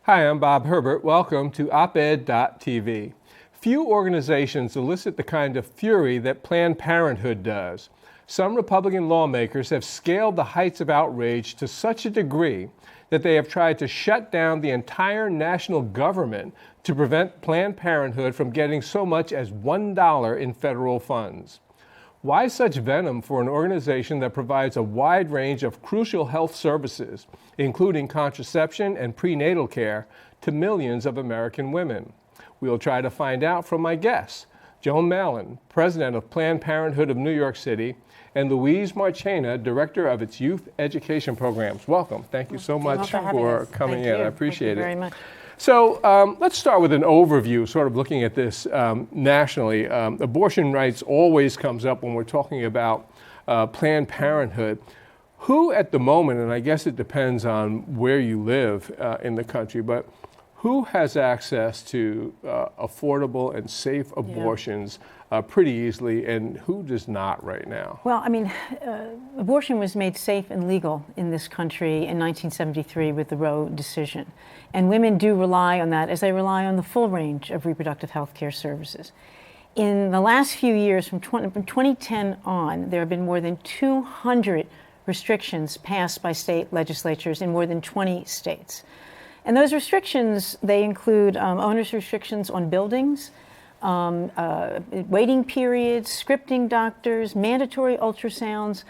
Hi, I'm Bob Herbert. Welcome to OpEd.tv. Few organizations elicit the kind of fury that Planned Parenthood does. Some Republican lawmakers have scaled the heights of outrage to such a degree that they have tried to shut down the entire national government to prevent Planned Parenthood from getting so much as $1 in federal funds. Why such venom for an organization that provides a wide range of crucial health services, including contraception and prenatal care, to millions of American women? We'll try to find out from my guests, Joan Malin, president of Planned Parenthood of New York City, and Louise Marchena, director of its youth education programs. Welcome. Thank you so much for coming in. I appreciate it. Thank you very much. So let's start with an overview, sort of looking at this nationally. Abortion rights always comes up when we're talking about Planned Parenthood. Who at the moment, and I guess it depends on where you live in the country, but who has access to affordable and safe abortions pretty easily, and who does not right now? Well, I mean, abortion was made safe and legal in this country in 1973 with the Roe decision. And women do rely on that as they rely on the full range of reproductive health care services. In the last few years, from 2010 on, there have been more than 200 restrictions passed by state legislatures in more than 20 states. And those restrictions, they include owners' restrictions on buildings, waiting periods, scripting doctors, mandatory ultrasounds,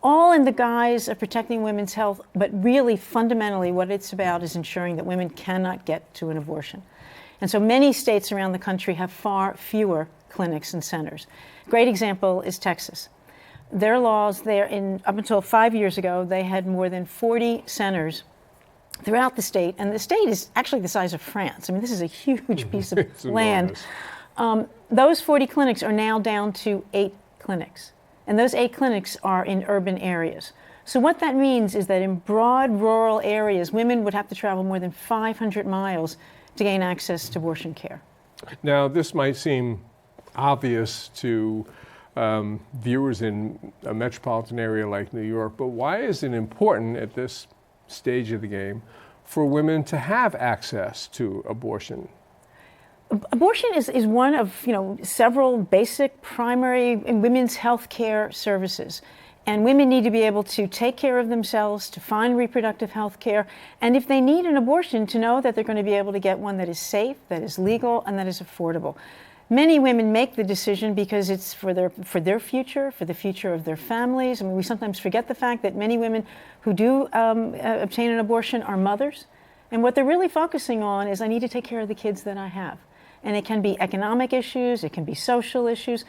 all in the guise of protecting women's health, but really fundamentally what it's about is ensuring that women cannot get to an abortion. And so many states around the country have far fewer clinics and centers. Great example is Texas. Their laws there, up until 5 years ago, they had more than 40 centers throughout the state, and the state is actually the size of France. I mean, this is a huge piece of land. Those 40 clinics are now down to 8 clinics, and those 8 clinics are in urban areas. So what that means is that in broad rural areas, women would have to travel more than 500 miles to gain access to abortion care. Now, this might seem obvious to viewers in a metropolitan area like New York, but why is it important at this stage of the game for women to have access to abortion? Abortion is one of several basic primary women's health care services. And women need to be able to take care of themselves, to find reproductive health care, and if they need an abortion, to know that they're going to be able to get one that is safe, that is legal, and that is affordable. Many women make the decision because it's for their future, for the future of their families. I mean, we sometimes forget the fact that many women who do obtain an abortion are mothers. And what they're really focusing on is, I need to take care of the kids that I have. And it can be economic issues, it can be social issues.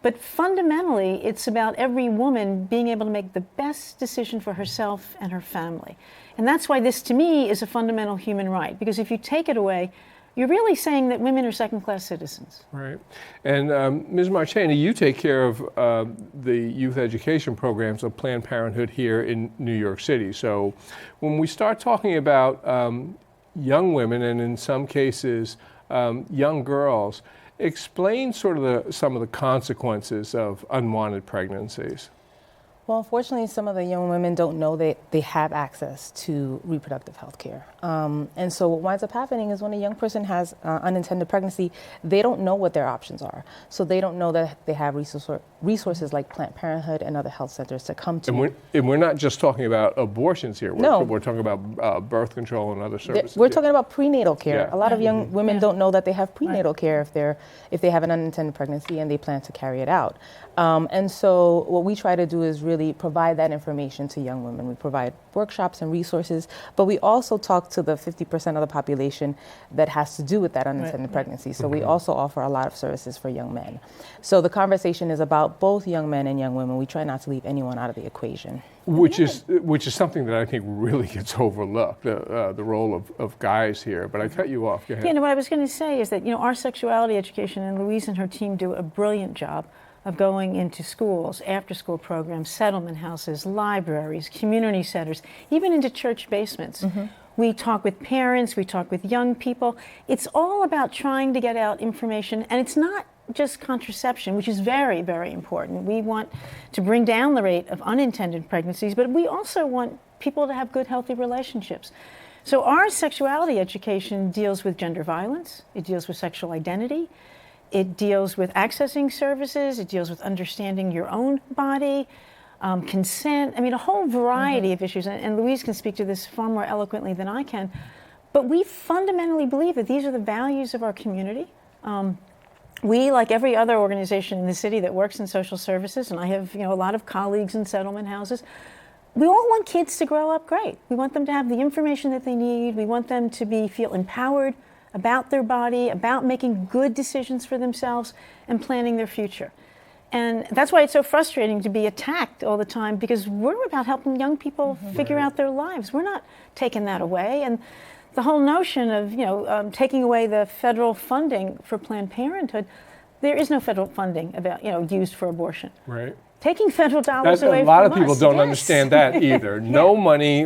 But fundamentally, it's about every woman being able to make the best decision for herself and her family. And that's why this, to me, is a fundamental human right. Because if you take it away, you're really saying that women are second-class citizens. Right. And Ms. Marchena, you take care of the youth education programs of Planned Parenthood here in New York City. So when we start talking about young women, and in some cases young girls, explain sort of some of the consequences of unwanted pregnancies. Well, unfortunately, some of the young women don't know that they have access to reproductive health care. And so what winds up happening is when a young person has unintended pregnancy, they don't know what their options are. So they don't know that they have resources like Planned Parenthood and other health centers to come to. And we're not just talking about abortions here. We're talking about birth control and other services. We're talking about prenatal care. Yeah. A lot of young women don't know that they have prenatal care if they have an unintended pregnancy and they plan to carry it out. And so what we try to do is really provide that information to young women. We provide workshops and resources, but we also talk to the 50% of the population that has to do with that unintended pregnancy. So we also offer a lot of services for young men. So the conversation is about both young men and young women. We try not to leave anyone out of the equation. Which is something that I think really gets overlooked, the role of guys here. But I cut you off. Go ahead. Yeah, no, what I was going to say is that our sexuality education, and Louise and her team do a brilliant job of going into schools, after-school programs, settlement houses, libraries, community centers, even into church basements. We talk with parents, we talk with young people. It's all about trying to get out information, and it's not just contraception, which is very, very important. We want to bring down the rate of unintended pregnancies, but we also want people to have good, healthy relationships. So our sexuality education deals with gender violence, it deals with sexual identity, it deals with accessing services, it deals with understanding your own body, consent, I mean, a whole variety of issues. And Louise can speak to this far more eloquently than I can. But we fundamentally believe that these are the values of our community. We, like every other organization in the city that works in social services, and I have a lot of colleagues in settlement houses, we all want kids to grow up great. We want them to have the information that they need. We want them to feel empowered about their body, about making good decisions for themselves and planning their future. And that's why it's so frustrating to be attacked all the time, because we're about helping young people figure out their lives. We're not taking that away. And the whole notion of taking away the federal funding for Planned Parenthood, there is no federal funding used for abortion. Right. Taking federal dollars away from us. A lot of people don't understand that either. No money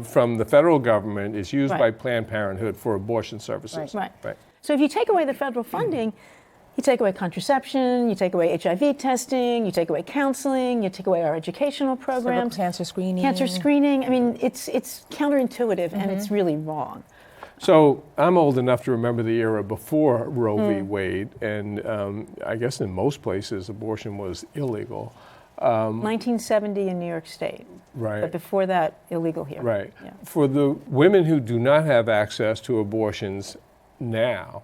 from the federal government is used by Planned Parenthood for abortion services. Right. So if you take away the federal funding, you take away contraception, you take away HIV testing, you take away counseling, you take away our educational programs. Cancer screening. I mean, it's counterintuitive and it's really wrong. So I'm old enough to remember the era before Roe v. Wade, and I guess in most places abortion was illegal. 1970 in New York State. Right. But before that, illegal here. Right. Yeah. For the women who do not have access to abortions now,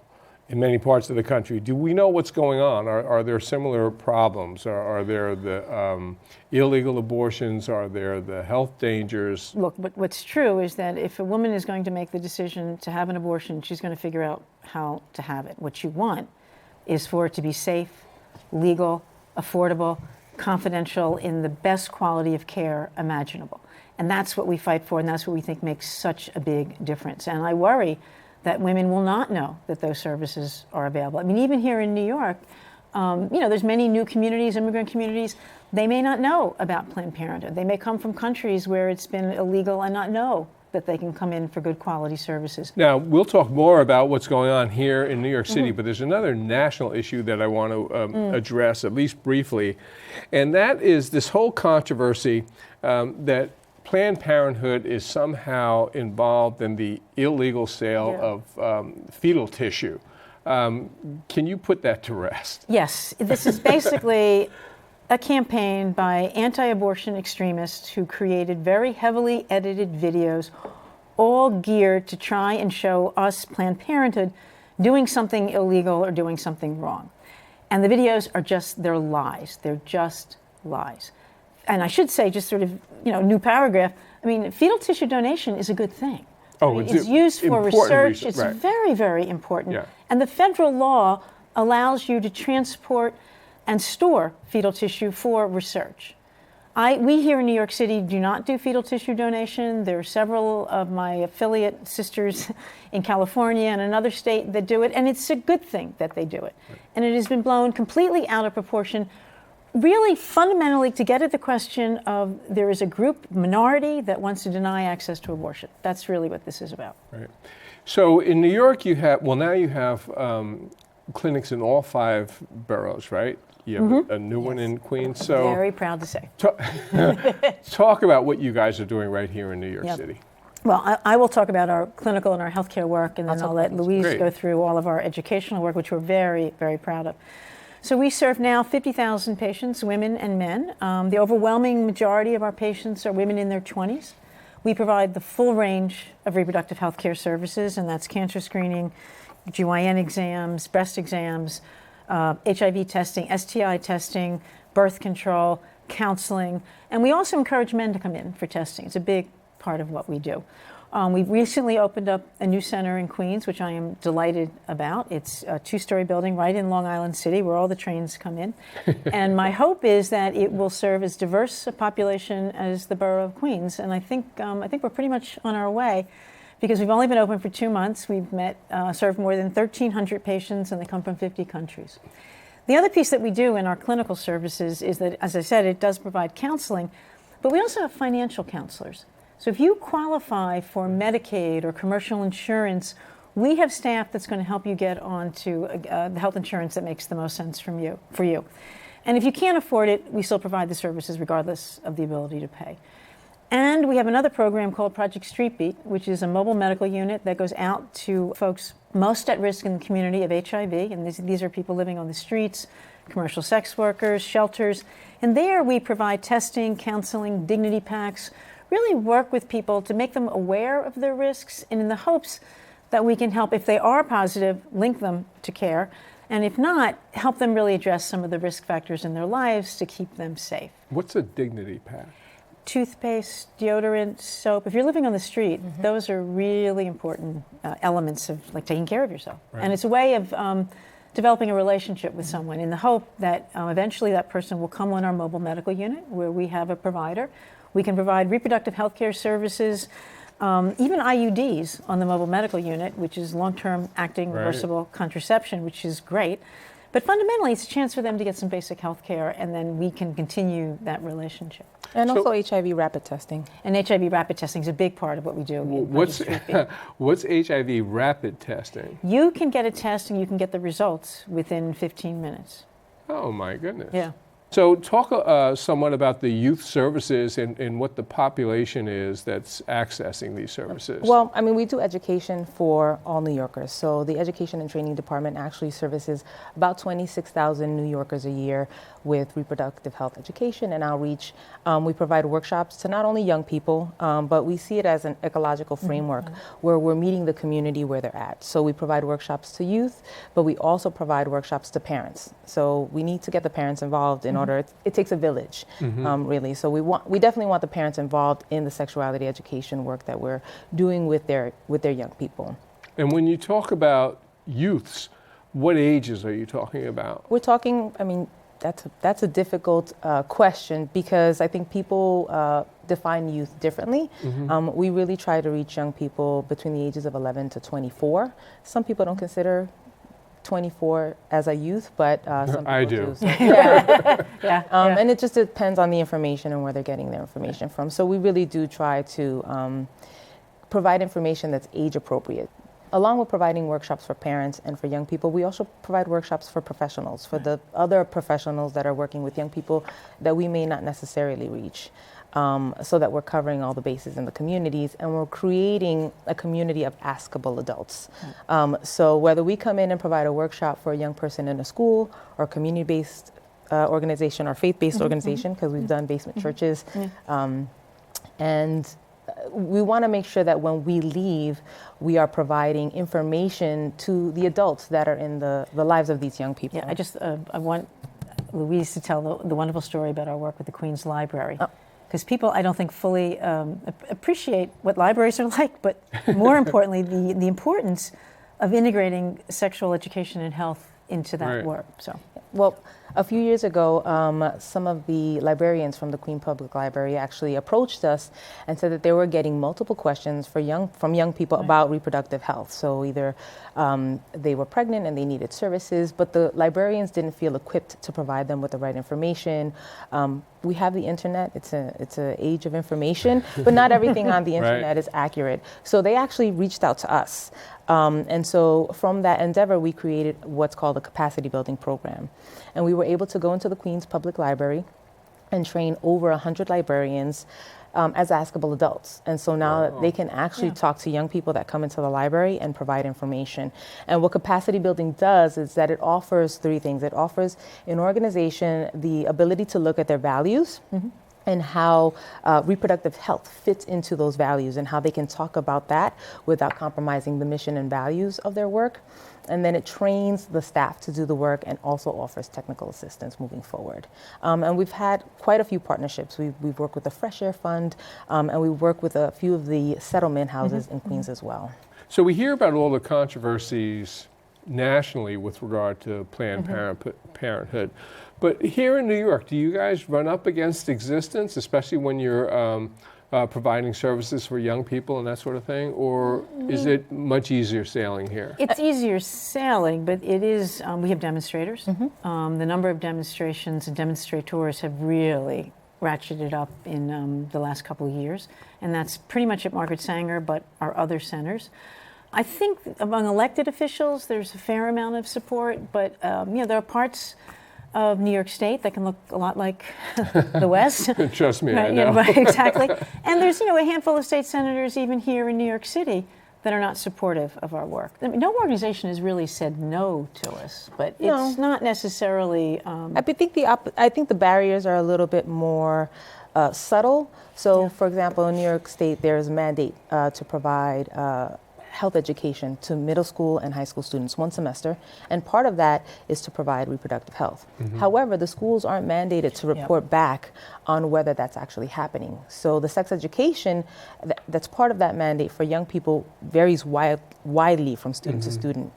in many parts of the country, do we know what's going on? Are there similar problems? Are there the illegal abortions? Are there the health dangers? Look, what's true is that if a woman is going to make the decision to have an abortion, she's going to figure out how to have it. What you want is for it to be safe, legal, affordable, confidential, in the best quality of care imaginable. And that's what we fight for, and that's what we think makes such a big difference. And I worry that women will not know that those services are available. I mean, even here in New York, there's many new communities, immigrant communities, they may not know about Planned Parenthood. They may come from countries where it's been illegal and not know that they can come in for good quality services. Now, we'll talk more about what's going on here in New York City, but there's another national issue that I want to address, at least briefly, and that is this whole controversy that Planned Parenthood is somehow involved in the illegal sale of fetal tissue. Can you put that to rest? Yes, this is basically a campaign by anti-abortion extremists who created very heavily edited videos, all geared to try and show us, Planned Parenthood, doing something illegal or doing something wrong. And the videos are they're lies. They're just lies. And I should say, just sort of, new paragraph, I mean, fetal tissue donation is a good thing. Oh, it's used for research. It's right. very, very important. Yeah. And the federal law allows you to transport and store fetal tissue for research. We here in New York City do not do fetal tissue donation. There are several of my affiliate sisters in California and another state that do it, and it's a good thing that they do it. Right. And it has been blown completely out of proportion, really fundamentally to get at the question of there is a group minority that wants to deny access to abortion. That's really what this is about. Right. So in New York now you have clinics in all 5 boroughs, right? You have a new one in Queens. So very proud to say. Talk about what you guys are doing right here in New York City. Well, I will talk about our clinical and our healthcare work, and then I'll let Louise go through all of our educational work, which we're very, very proud of. So we serve now 50,000 patients, women and men. The overwhelming majority of our patients are women in their 20s. We provide the full range of reproductive health care services, and that's cancer screening, GYN exams, breast exams, HIV testing, STI testing, birth control, counseling. And we also encourage men to come in for testing. It's a big part of what we do. We've recently opened up a new center in Queens, which I am delighted about. It's a 2-story building right in Long Island City where all the trains come in. And my hope is that it will serve as diverse a population as the borough of Queens. And I think we're pretty much on our way, because we've only been open for 2 months. We've served more than 1,300 patients, and they come from 50 countries. The other piece that we do in our clinical services is that, as I said, it does provide counseling, but we also have financial counselors. So if you qualify for Medicaid or commercial insurance, we have staff that's going to help you get onto the health insurance that makes the most sense for you. And if you can't afford it, we still provide the services regardless of the ability to pay. And we have another program called Project Street Beat, which is a mobile medical unit that goes out to folks most at risk in the community of HIV. And these are people living on the streets, commercial sex workers, shelters. And there we provide testing, counseling, dignity packs, really work with people to make them aware of their risks, and in the hopes that we can help, if they are positive, link them to care. And if not, help them really address some of the risk factors in their lives to keep them safe. What's a dignity pack? Toothpaste, deodorant, soap. If you're living on the street, those are really important elements of like taking care of yourself. Right. And it's a way of developing a relationship with someone in the hope that eventually that person will come on our mobile medical unit where we have a provider. We can provide reproductive health care services, even IUDs on the mobile medical unit, which is long-term acting reversible contraception, which is great. But fundamentally, it's a chance for them to get some basic health care, and then we can continue that relationship. And also HIV rapid testing. And HIV rapid testing is a big part of what we do. What's HIV rapid testing? You can get a test and you can get the results within 15 minutes. Oh, my goodness. Yeah. So talk somewhat about the youth services and what the population is that's accessing these services. Well, I mean, we do education for all New Yorkers. So the Education and Training Department actually services about 26,000 New Yorkers a year with reproductive health education and outreach. We provide workshops to not only young people, but we see it as an ecological framework where we're meeting the community where they're at. So we provide workshops to youth, but we also provide workshops to parents. So we need to get the parents involved in order. It takes a village, really. So we definitely want the parents involved in the sexuality education work that we're doing with their young people. And when you talk about youths, what ages are you talking about? We're talking, I mean, that's a difficult question because I think people define youth differently. We really try to reach young people between the ages of 11 to 24. Some people don't consider 24 as a youth, but some people I do. So, and it just depends on the information and where they're getting their information from. So we really do try to provide information that's age appropriate. Along with providing workshops for parents and for young people, we also provide workshops for professionals, for the other professionals that are working with young people that we may not necessarily reach. So that we're covering all the bases in the communities, and we're creating a community of askable adults. So whether we come in and provide a workshop for a young person in a school or community-based organization or faith-based organization, because we've done basement churches, and we want to make sure that when we leave, we are providing information to the adults that are in the lives of these young people. Yeah, I want Louise to tell the wonderful story about our work with the Queen's Library. Because people, I don't think, fully appreciate what libraries are like, but more importantly, the importance of integrating sexual education and health into that work. So, well, a few years ago, some of the librarians from the Queen Public Library actually approached us and said that they were getting multiple questions from young people about reproductive health. So either they were pregnant and they needed services, but the librarians didn't feel equipped to provide them with the right information. We have the internet, it's an age of information, but not everything on the internet is accurate. So they actually reached out to us. And so from that endeavor, we created what's called a capacity building program. And we were able to go into the Queen's Public Library and train over 100 librarians as askable adults. And so now they can actually talk to young people that come into the library and provide information. And what capacity building does is that it offers three things. It offers an organization the ability to look at their values, and how reproductive health fits into those values and how they can talk about that without compromising the mission and values of their work. And then it trains the staff to do the work and also offers technical assistance moving forward. And we've had quite a few partnerships. We've worked with the Fresh Air Fund, and we work with a few of the settlement houses in Queens as well. So we hear about all the controversies nationally with regard to Planned Parenthood. But here in New York, do you guys run up against existence, especially when you're providing services for young people and that sort of thing? Or is it much easier sailing here? It's easier sailing, but it is, we have demonstrators. The number of demonstrations and demonstrators have really ratcheted up in the last couple of years. And that's pretty much at Margaret Sanger, but our other centers. I think among elected officials, there's a fair amount of support, but there are parts of New York State that can look a lot like the West. Trust me, Right, I know. yeah, right, exactly. And there's, a handful of state senators even here in New York City that are not supportive of our work. I mean, no organization has really said no to us, but it's not necessarily. I think the barriers are a little bit more subtle. So, for example, in New York State, there's a mandate to provide health education to middle school and high school students 1 semester, and part of that is to provide reproductive health. However, the schools aren't mandated to report back on whether that's actually happening. So the sex education that's part of that mandate for young people varies widely from student to student.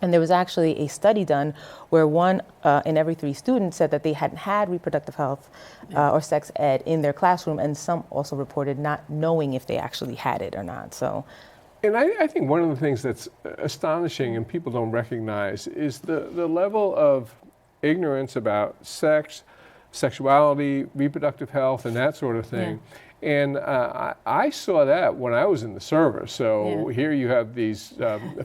And there was actually a study done where 1 in every 3 students said that they hadn't had reproductive health or sex ed in their classroom, and some also reported not knowing if they actually had it or not. So. And I think one of the things that's astonishing and people don't recognize is the level of ignorance about sex, sexuality, reproductive health, and that sort of thing. And I saw that when I was in the service. So here you have these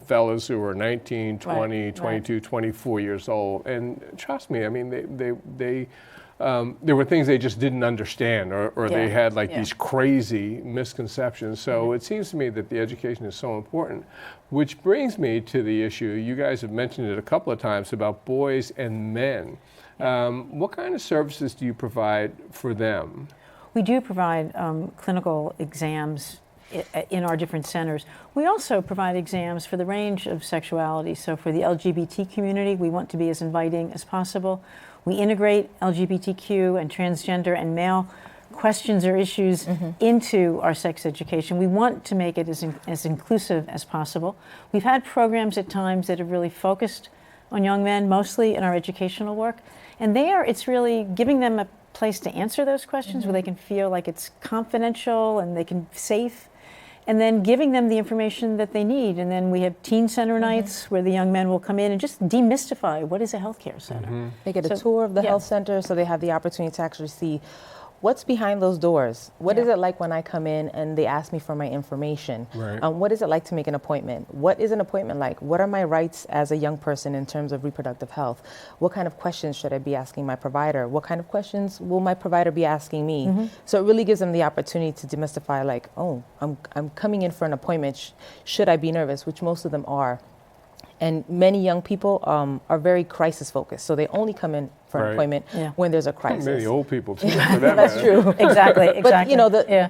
fellows who are 19, 20, 22, 24 years old. And trust me, I mean, they there were things they just didn't understand, or they had these crazy misconceptions. So it seems to me that the education is so important, which brings me to the issue. You guys have mentioned it a couple of times about boys and men. What kind of services do you provide for them? We do provide clinical exams in our different centers. We also provide exams for the range of sexuality. So for the LGBT community, we want to be as inviting as possible. We integrate LGBTQ and transgender and male questions or issues into our sex education. We want to make it as inclusive as possible. We've had programs at times that have really focused on young men, mostly in our educational work. And there, it's really giving them a place to answer those questions where they can feel like it's confidential and they can safe, and then giving them the information that they need. And then we have teen center nights where the young men will come in and just demystify what is a healthcare center. They get a tour of the health center, so they have the opportunity to actually see what's behind those doors. What is it like when I come in and they ask me for my information? Right. What is it like to make an appointment? What is an appointment like? What are my rights as a young person in terms of reproductive health? What kind of questions should I be asking my provider? What kind of questions will my provider be asking me? So it really gives them the opportunity to demystify, like, oh, I'm coming in for an appointment. Should I be nervous? Which most of them are. And many young people are very crisis focused, so they only come in for an appointment when there's a crisis. Many old people too, for that That's matter. true. Exactly. But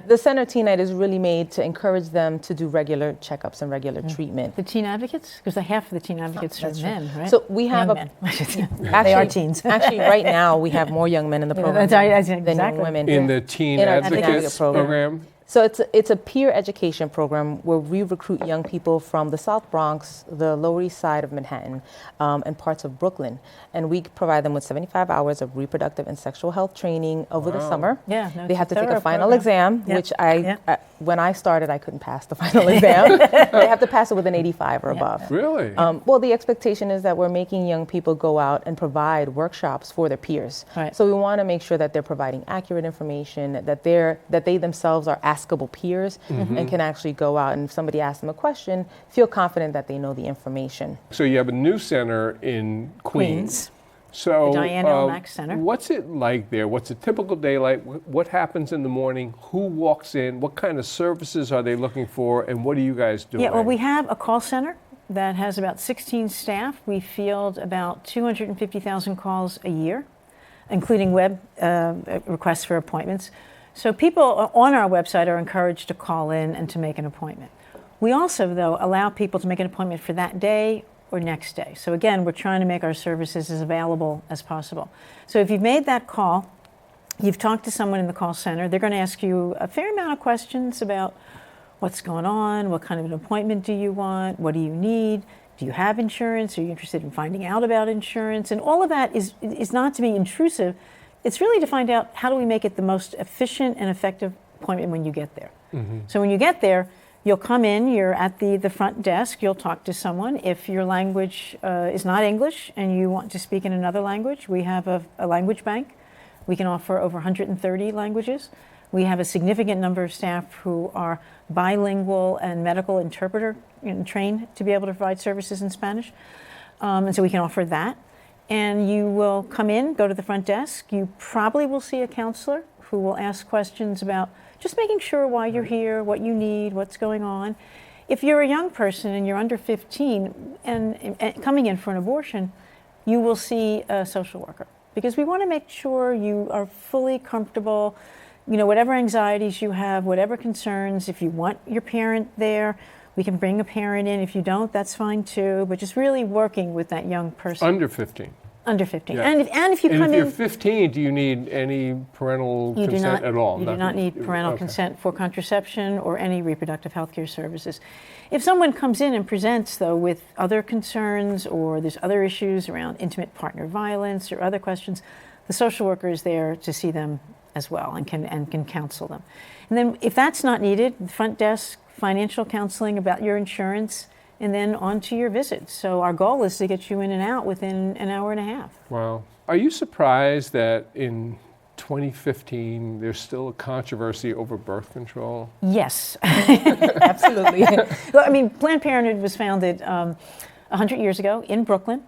the Center Teen Night is really made to encourage them to do regular checkups and regular treatment. The teen advocates, because half of the teen advocates are men, right? So we have young men. They are teens. Actually, right now we have more young men in the program than young women. In the teen In our advocates program? So it's a peer education program where we recruit young people from the South Bronx, the Lower East Side of Manhattan, and parts of Brooklyn. And we provide them with 75 hours of reproductive and sexual health training over the summer. They have to take a final exam, which when I started, I couldn't pass the final exam. They have to pass it with an 85 or above. Really? Well, the expectation is that we're making young people go out and provide workshops for their peers. So we want to make sure that they're providing accurate information, that they themselves are askable peers and can actually go out, and if somebody asks them a question, feel confident that they know the information. So you have a new center in Queens. So the Diane L. Mack Center. What's it like there? What's a typical day like? What happens in the morning? Who walks in? What kind of services are they looking for? And what are you guys doing? Yeah, well, we have a call center that has about 16 staff. We field about 250,000 calls a year, including web requests for appointments. So people on our website are encouraged to call in and to make an appointment. We also, though, allow people to make an appointment for that day or next day. So again, we're trying to make our services as available as possible. So if you've made that call, you've talked to someone in the call center, they're going to ask you a fair amount of questions about what's going on, what kind of an appointment do you want, what do you need, do you have insurance, are you interested in finding out about insurance? And all of that is not to be intrusive. It's really to find out how do we make it the most efficient and effective appointment when you get there. So when you get there, you'll come in, you're at the front desk, you'll talk to someone. If your language is not English and you want to speak in another language, we have a language bank. We can offer over 130 languages. We have a significant number of staff who are bilingual and medical interpreter trained to be able to provide services in Spanish. And so we can offer that. And you will come in, go to the front desk. You probably will see a counselor who will ask questions about just making sure why you're here, what you need, what's going on. If you're a young person and you're under 15 and coming in for an abortion, you will see a social worker, because we want to make sure you are fully comfortable. Whatever anxieties you have, whatever concerns, if you want your parent there, we can bring a parent in. If you don't, that's fine too. But just really working with that young person. Under 15. Under 15. Yeah. And if you come in... And if you're 15, do you need any parental consent at all? You do not need parental consent for contraception or any reproductive health care services. If someone comes in and presents, though, with other concerns, or there's other issues around intimate partner violence or other questions, the social worker is there to see them as well and can counsel them. And then if that's not needed, the front desk, financial counseling about your insurance, and then on to your visit. So our goal is to get you in and out within an hour and a half. Wow. Are you surprised that in 2015 there's still a controversy over birth control? Yes. Absolutely. Well, I mean, Planned Parenthood was founded 100 years ago in Brooklyn.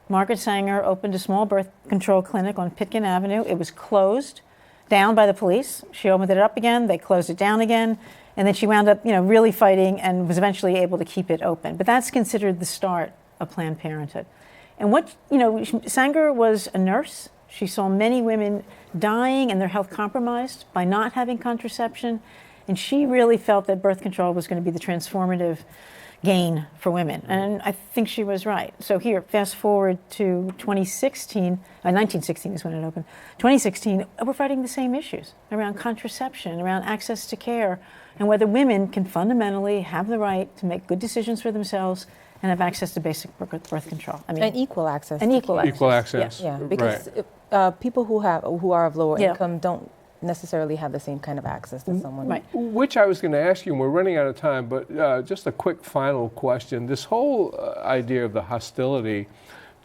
Margaret Sanger opened a small birth control clinic on Pitkin Avenue. It was closed down by the police. She opened it up again. They closed it down again. And then she wound up, really fighting and was eventually able to keep it open. But that's considered the start of Planned Parenthood. And Sanger was a nurse. She saw many women dying and their health compromised by not having contraception. And she really felt that birth control was going to be the transformative gain for women. And I think she was right. So here, fast forward to 2016, 1916 is when it opened. 2016, we're fighting the same issues around contraception, around access to care, and whether women can fundamentally have the right to make good decisions for themselves and have access to basic birth control. And equal access. And equal access. Equal access. Yeah, because people who are of lower income don't necessarily have the same kind of access to someone. Right. Which I was going to ask you, and we're running out of time, but just a quick final question. This whole idea of the hostility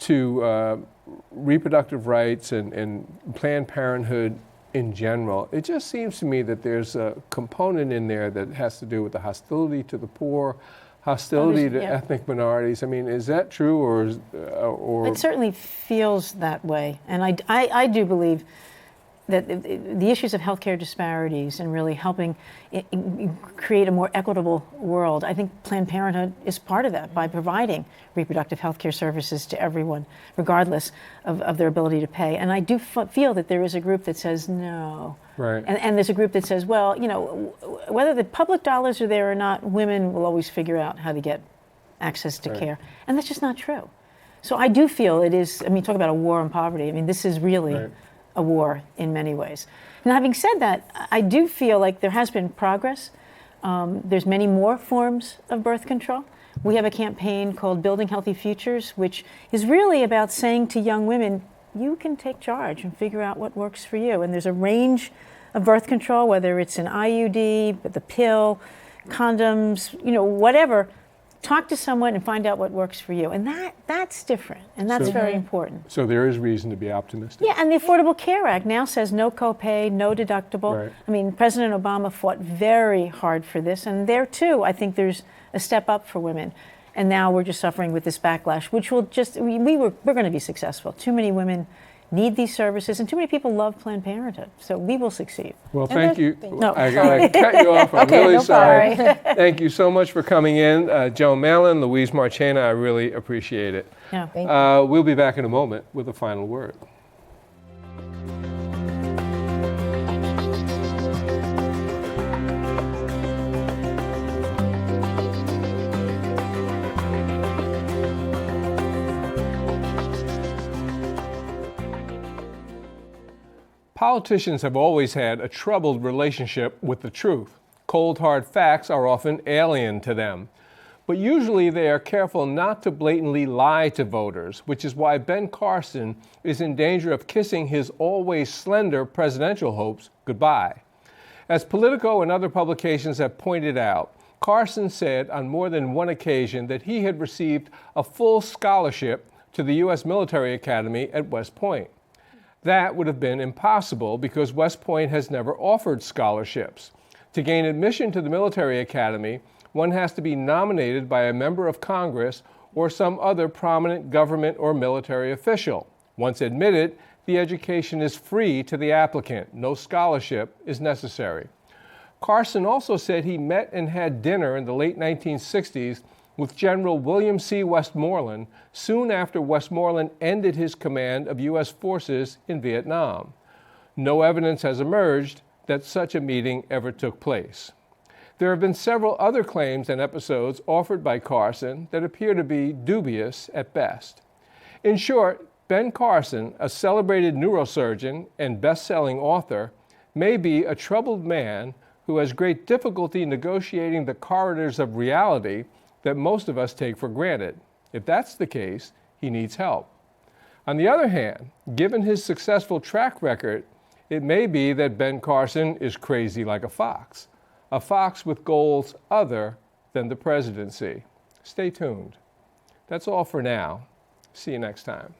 to reproductive rights and Planned Parenthood in general, it just seems to me that there's a component in there that has to do with the hostility to the poor, hostility to ethnic minorities. I mean, is that true, or? It certainly feels that way, and I do believe that the issues of healthcare disparities and really helping create a more equitable world, I think Planned Parenthood is part of that by providing reproductive healthcare services to everyone, regardless of their ability to pay. And I do feel that there is a group that says no. Right. And there's a group that says, well, whether the public dollars are there or not, women will always figure out how to get access to care. And that's just not true. So I do feel it is, talk about a war on poverty. This is really a war in many ways. Now, having said that, I do feel like there has been progress. There's many more forms of birth control. We have a campaign called Building Healthy Futures, which is really about saying to young women, you can take charge and figure out what works for you. And there's a range of birth control, whether it's an IUD, the pill, condoms, whatever. Talk to someone and find out what works for you. And that's different, and that's very important. So there is reason to be optimistic. Yeah, and the Affordable Care Act now says no copay, no deductible. Right. President Obama fought very hard for this, and there too, I think there's a step up for women. And now we're just suffering with this backlash, which will we're going to be successful. Too many women need these services, and too many people love Planned Parenthood. So we will succeed. Well, thank you. No, I got to cut you off. I'm okay, really no sorry. Thank you so much for coming in. Joan Malin, Louise Marchena, I really appreciate it. Yeah. Thank you. We'll be back in a moment with a final word. Politicians have always had a troubled relationship with the truth. Cold, hard facts are often alien to them. But usually they are careful not to blatantly lie to voters, which is why Ben Carson is in danger of kissing his always slender presidential hopes goodbye. As Politico and other publications have pointed out, Carson said on more than one occasion that he had received a full scholarship to the U.S. Military Academy at West Point. That would have been impossible because West Point has never offered scholarships. To gain admission to the military academy, one has to be nominated by a member of Congress or some other prominent government or military official. Once admitted, the education is free to the applicant. No scholarship is necessary. Carson also said he met and had dinner in the late 1960s with General William C. Westmoreland soon after Westmoreland ended his command of U.S. forces in Vietnam. No evidence has emerged that such a meeting ever took place. There have been several other claims and episodes offered by Carson that appear to be dubious at best. In short, Ben Carson, a celebrated neurosurgeon and best-selling author, may be a troubled man who has great difficulty negotiating the corridors of reality that most of us take for granted. If that's the case, he needs help. On the other hand, given his successful track record, it may be that Ben Carson is crazy like a fox with goals other than the presidency. Stay tuned. That's all for now. See you next time.